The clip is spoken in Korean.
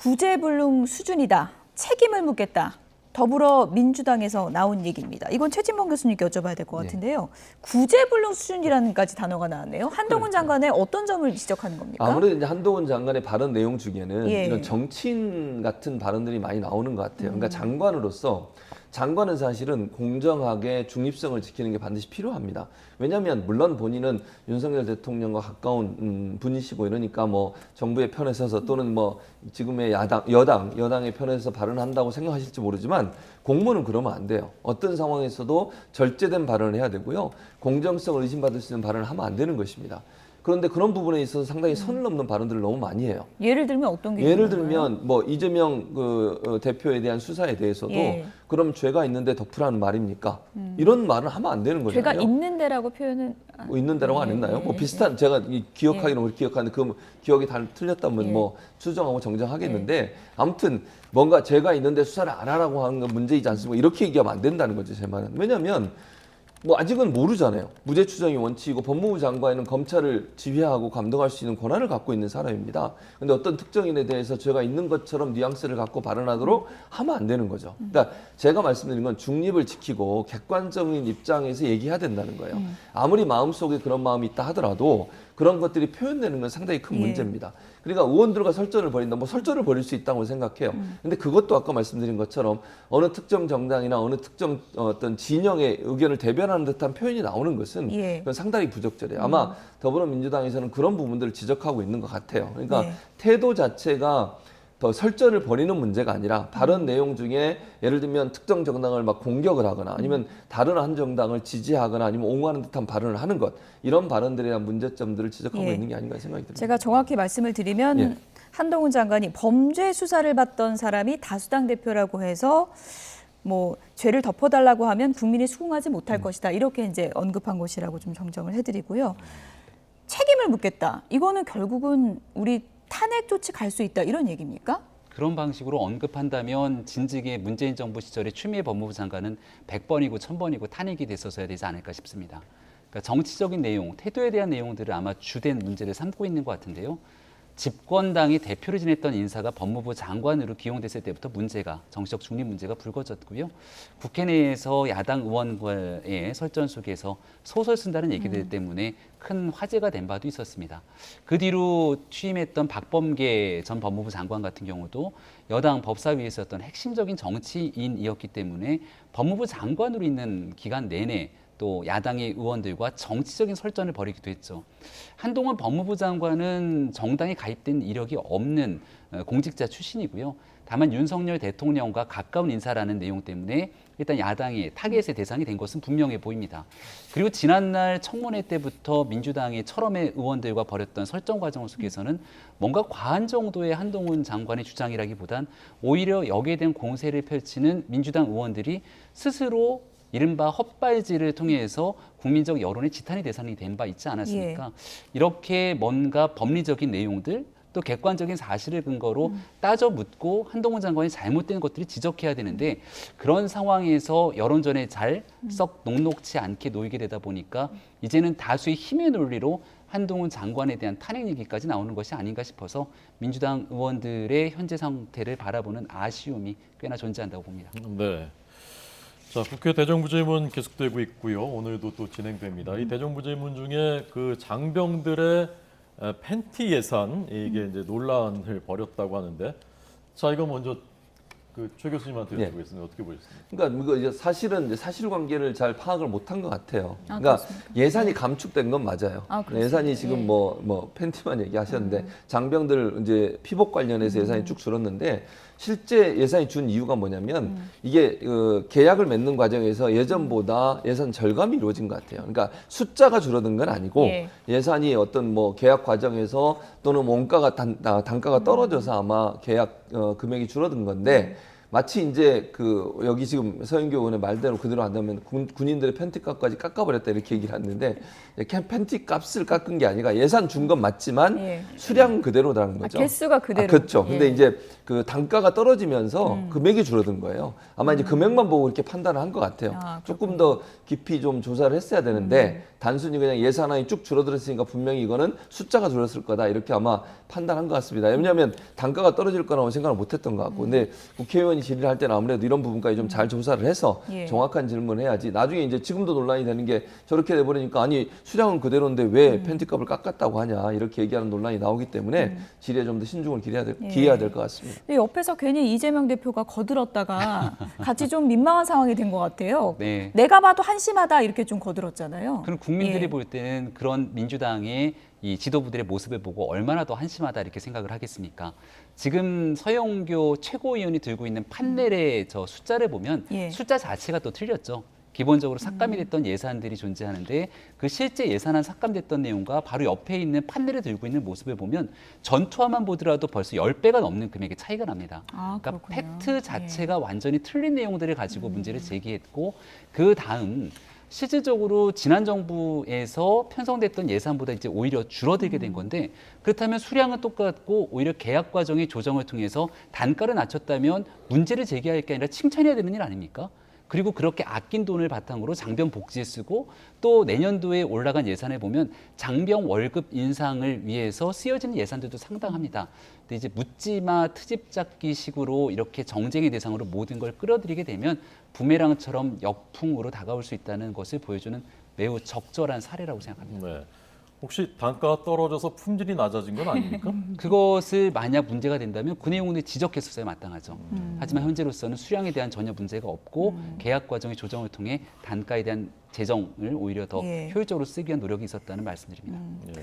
구제불능 수준이다. 책임을 묻겠다. 더불어민주당에서 나온 얘기입니다. 이건 최진봉 교수님께 여쭤봐야 될 것 같은데요. 구제불능 수준이라는까지 단어가 나왔네요. 한동훈 장관의 어떤 점을 지적하는 겁니까? 아무래도 이제 한동훈 장관의 발언 내용 중에는 예. 이런 정치인 같은 발언들이 많이 나오는 것 같아요. 그러니까 장관은 사실은 공정하게 중립성을 지키는 게 반드시 필요합니다. 왜냐하면 물론 본인은 윤석열 대통령과 가까운 분이시고 이러니까 뭐 정부의 편에 서서 또는 뭐 지금의 여당의 편에 서 발언한다고 생각하실지 모르지만 공무원은 그러면 안 돼요. 어떤 상황에서도 절제된 발언을 해야 되고요. 공정성을 의심받을 수 있는 발언을 하면 안 되는 것입니다. 그런데 그런 부분에 있어서 상당히 선을 넘는 발언들을 너무 많이 해요. 예를 들면 어떤 게 예를 있나요? 들면 뭐 이재명 대표에 대한 수사에 대해서도 예. 그럼 죄가 있는데 덮으라는 말입니까? 이런 말은 하면 안 되는 거잖아요. 죄가 있는 데라고 표현은 뭐 있는 데라고 안 했나요? 뭐 비슷한 제가 기억하기는 그렇게 기억하는데 그 기억이 다 틀렸다면 뭐 수정하고 정정하겠는데 아무튼 뭔가 죄가 있는데 수사를 안 하라고 하는 건 문제이지 않습니까? 이렇게 얘기하면 안 된다는 거죠, 제 말은. 왜냐하면 뭐 아직은 모르잖아요. 무죄 추정이 원칙이고 법무부 장관은 검찰을 지휘하고 감독할 수 있는 권한을 갖고 있는 사람입니다. 근데 어떤 특정인에 대해서 죄가 있는 것처럼 뉘앙스를 갖고 발언하도록 하면 안 되는 거죠. 그러니까 제가 말씀드린 건 중립을 지키고 객관적인 입장에서 얘기해야 된다는 거예요. 아무리 마음속에 그런 마음이 있다 하더라도 그런 것들이 표현되는 건 상당히 큰 문제입니다. 그러니까 의원들과 설전을 벌인다. 뭐 설전을 벌일 수 있다고 생각해요. 근데 그것도 아까 말씀드린 것처럼 어느 특정 정당이나 어느 특정 어떤 진영의 의견을 대변하는 듯한 표현이 나오는 것은 그건 상당히 부적절해요. 아마 더불어민주당에서는 그런 부분들을 지적하고 있는 것 같아요. 그러니까 태도 자체가 더 설전을 벌이는 문제가 아니라 발언 내용 중에 예를 들면 특정 정당을 막 공격을 하거나 아니면 다른 한 정당을 지지하거나 아니면 옹호하는 듯한 발언을 하는 것 이런 발언들에 대한 문제점들을 지적하고 있는 게 아닌가 생각이 듭니다. 제가 정확히 말씀을 드리면 한동훈 장관이 범죄 수사를 받던 사람이 다수당 대표라고 해서 뭐 죄를 덮어달라고 하면 국민이 수긍하지 못할 것이다. 이렇게 이제 언급한 것이라고 좀 정정을 해드리고요. 책임을 묻겠다. 이거는 결국은 우리 탄핵 조치 갈 수 있다 이런 얘기입니까? 그런 방식으로 언급한다면 진즉에 문재인 정부 시절에 추미애 법무부 장관은 100번이고 1000번이고 탄핵이 됐었어야 되지 않을까 싶습니다. 그러니까 정치적인 내용, 태도에 대한 내용들을 아마 주된 문제를 삼고 있는 것 같은데요. 집권당이 대표를 지냈던 인사가 법무부 장관으로 기용됐을 때부터 정치적 중립 문제가 불거졌고요. 국회 내에서 야당 의원과의 설전 속에서 소설 쓴다는 얘기들 때문에 큰 화제가 된 바도 있었습니다. 그 뒤로 취임했던 박범계 전 법무부 장관 같은 경우도 여당 법사위에서였던 핵심적인 정치인이었기 때문에 법무부 장관으로 있는 기간 내내 또 야당의 의원들과 정치적인 설전을 벌이기도 했죠. 한동훈 법무부 장관은 정당에 가입된 이력이 없는 공직자 출신이고요. 다만 윤석열 대통령과 가까운 인사라는 내용 때문에 일단 야당의 타겟의 대상이 된 것은 분명해 보입니다. 그리고 지난날 청문회 때부터 민주당의 철험의 의원들과 벌였던 설전 과정 속에서는 뭔가 과한 정도의 한동훈 장관의 주장이라기보단 오히려 여기에 대한 공세를 펼치는 민주당 의원들이 스스로 이른바 헛발질을 통해서 국민적 여론의 지탄의 대상이 된 바 있지 않았습니까? 이렇게 뭔가 법리적인 내용들 또 객관적인 사실을 근거로 따져 묻고 한동훈 장관이 잘못된 것들이 지적해야 되는데 그런 상황에서 여론전에 잘 썩 녹록치 않게 놓이게 되다 보니까 이제는 다수의 힘의 논리로 한동훈 장관에 대한 탄핵 얘기까지 나오는 것이 아닌가 싶어서 민주당 의원들의 현재 상태를 바라보는 아쉬움이 꽤나 존재한다고 봅니다. 네. 자, 국회 대정부질문 계속되고 있고요. 오늘도 또 진행됩니다. 이 대정부질문 중에 그 장병들의 팬티 예산 이게 이제 논란을 벌였다고 하는데, 자 이거 먼저 그 최 교수님한테 여쭤보겠습니다. 어떻게 보셨습니까? 그러니까 이거 이제 사실은 이제 사실관계를 잘 파악을 못한 것 같아요. 그러니까 예산이 감축된 건 맞아요. 예산이 지금 뭐 팬티만 얘기하셨는데 장병들 이제 피복 관련해서 예산이 쭉 줄었는데 실제 예산이 준 이유가 뭐냐면 이게 계약을 맺는 과정에서 예전보다 예산 절감이 이루어진 것 같아요. 그러니까 숫자가 줄어든 건 아니고 예산이 어떤 뭐 계약 과정에서 또는 원가가 단가가 떨어져서 아마 계약 금액이 줄어든 건데 마치 이제 그 여기 지금 서영교 의원의 말대로 그대로 한다면 군인들의 팬티값까지 깎아버렸다 이렇게 얘기를 했는데 팬티값을 깎은 게 아니라 예산 준 건 맞지만 예. 수량 그대로라는 거죠. 개수가 그대로. 그렇죠. 근데 예. 이제 그 단가가 떨어지면서 금액이 줄어든 거예요. 아마 이제 금액만 보고 이렇게 판단을 한 것 같아요. 조금 더 깊이 좀 조사를 했어야 되는데 단순히 그냥 예산안이 쭉 줄어들었으니까 분명히 이거는 숫자가 줄었을 거다 이렇게 아마 판단한 것 같습니다. 왜냐하면 단가가 떨어질 거라고 생각을 못했던 것 같고, 근데 국회의원이 질의를 할 때는 아무래도 이런 부분까지 좀 잘 조사를 해서 예. 정확한 질문을 해야지. 나중에 이제 지금도 논란이 되는 게 저렇게 돼버리니까 아니 수량은 그대로인데 왜 팬티값을 깎았다고 하냐 이렇게 얘기하는 논란이 나오기 때문에 질의에 좀 더 신중을 기해야 될 것 같습니다. 근데 옆에서 괜히 이재명 대표가 거들었다가 같이 좀 민망한 상황이 된 것 같아요. 네. 내가 봐도 한심하다 이렇게 좀 거들었잖아요. 그럼 국민들이 예. 볼 때는 그런 민주당의 이 지도부들의 모습을 보고 얼마나 더 한심하다 이렇게 생각을 하겠습니까? 지금 서영교 최고위원이 들고 있는 판넬의 저 숫자를 보면 예. 숫자 자체가 또 틀렸죠. 기본적으로 삭감이 됐던 예산들이 존재하는데 그 실제 예산안 삭감됐던 내용과 바로 옆에 있는 판넬을 들고 있는 모습을 보면 전투화만 보더라도 벌써 10배가 넘는 금액의 차이가 납니다. 아, 그러니까 그렇군요. 팩트 자체가 완전히 틀린 내용들을 가지고 문제를 제기했고 그 다음 실질적으로 지난 정부에서 편성됐던 예산보다 이제 오히려 줄어들게 된 건데 그렇다면 수량은 똑같고 오히려 계약 과정의 조정을 통해서 단가를 낮췄다면 문제를 제기할 게 아니라 칭찬해야 되는 일 아닙니까? 그리고 그렇게 아낀 돈을 바탕으로 장병 복지에 쓰고 또 내년도에 올라간 예산을 보면 장병 월급 인상을 위해서 쓰여지는 예산들도 상당합니다. 근데 이제 묻지마 트집 잡기 식으로 이렇게 정쟁의 대상으로 모든 걸 끌어들이게 되면 부메랑처럼 역풍으로 다가올 수 있다는 것을 보여주는 매우 적절한 사례라고 생각합니다. 네. 혹시 단가가 떨어져서 품질이 낮아진 건 아닙니까? 그것을 만약 문제가 된다면 그 내용을 지적했었어야 마땅하죠. 하지만 현재로서는 수량에 대한 전혀 문제가 없고 계약 과정의 조정을 통해 단가에 대한 재정을 오히려 더 예. 효율적으로 쓰기 위한 노력이 있었다는 말씀드립니다. 예.